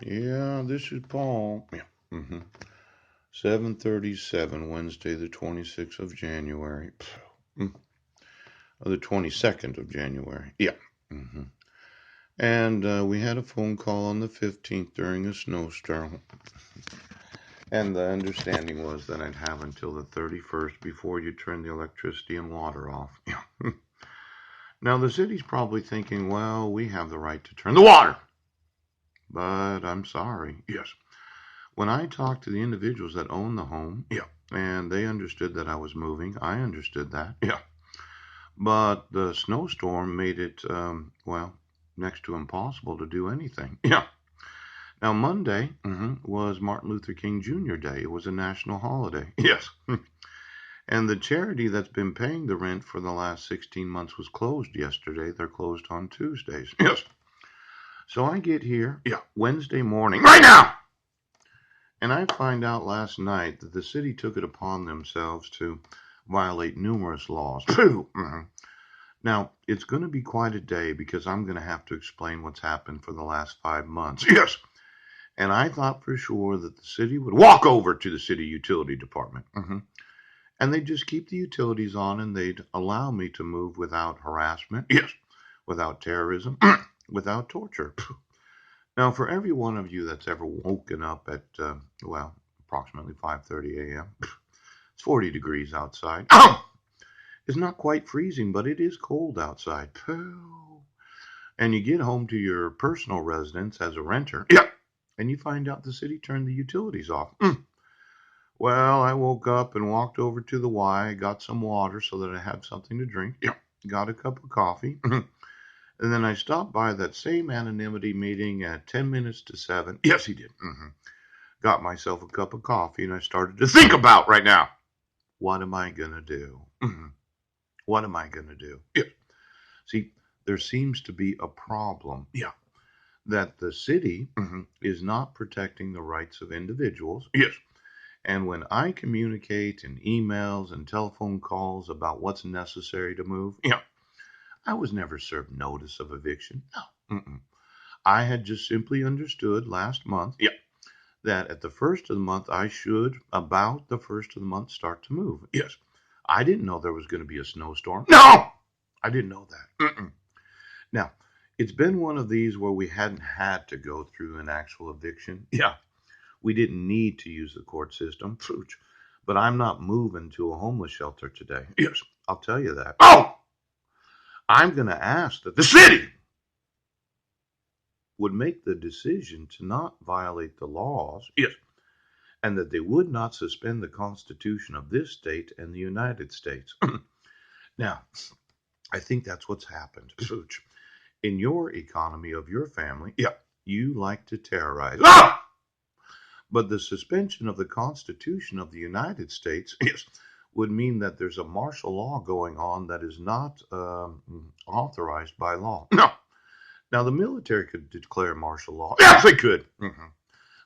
Yeah, this is Paul. Yeah. 7:37, Wednesday, the 26th of January. Mm, the 22nd of January. Yeah. hmm And we had a phone call on the 15th during a snowstorm. And the understanding was that I'd have until the 31st before you turn the electricity and water off. Yeah. Now, the city's probably thinking, well, we have the right to turn the water. But I'm sorry. Yes. When I talked to the individuals that own the home, yeah, and they understood that I was moving, I understood that, yeah. But the snowstorm made it, well, next to impossible to do anything. Yeah. Now, Monday was Martin Luther King Jr. Day. It was a national holiday. Yes. And the charity that's been paying the rent for the last 16 months was closed yesterday. They're closed on Tuesdays. Yes. So I get here, yeah, Wednesday morning, right now. And I find out last night that the city took it upon themselves to violate numerous laws. Now, it's going to be quite a day because I'm going to have to explain what's happened for the last 5 months. Yes. And I thought for sure that the city would walk over to the city utility department. And they'd just keep the utilities on and they'd allow me to move without harassment. Yes. Without terrorism. Without torture. Now, for every one of you that's ever woken up at, well, approximately 5:30 a.m., it's 40 degrees outside. It's not quite freezing, but it is cold outside. And you get home to your personal residence as a renter. Yeah. And you find out the city turned the utilities off. Well, I woke up and walked over to the Y, got some water so that I had something to drink. Yeah. Got a cup of coffee. And then I stopped by that same anonymity meeting at 10 minutes to 7. Yes, he did. Got myself a cup of coffee and I started to think about right now. What am I going to do? What am I going to do? Yeah. See, there seems to be a problem. Yeah. That the city is not protecting the rights of individuals. Yes. And when I communicate in emails and telephone calls about what's necessary to move, yeah, I was never served notice of eviction. No. I had just simply understood last month, yeah, that at the first of the month I should, about the first of the month, start to move. Yes. I didn't know there was going to be a snowstorm. No! I didn't know that. Now, it's been one of these where we hadn't had to go through an actual eviction. Yeah. We didn't need to use the court system. But I'm not moving to a homeless shelter today. Yes. I'll tell you that. Oh! I'm going to ask that the city would make the decision to not violate the laws. Yes. And that they would not suspend the Constitution of this state and the United States. Now, I think that's what's happened. In your economy of your family, yeah, you like to terrorize. Ah! But the suspension of the Constitution of the United States, yes, would mean that there's a martial law going on that is not authorized by law. No. Now, the military could declare martial law. Yes, they could.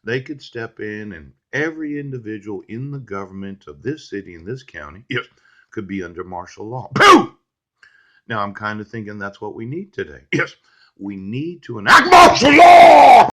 They could step in, and every individual in the government of this city and this county, yes, could be under martial law. Pooh! Now, I'm kind of thinking that's what we need today. Yes, we need to enact martial law!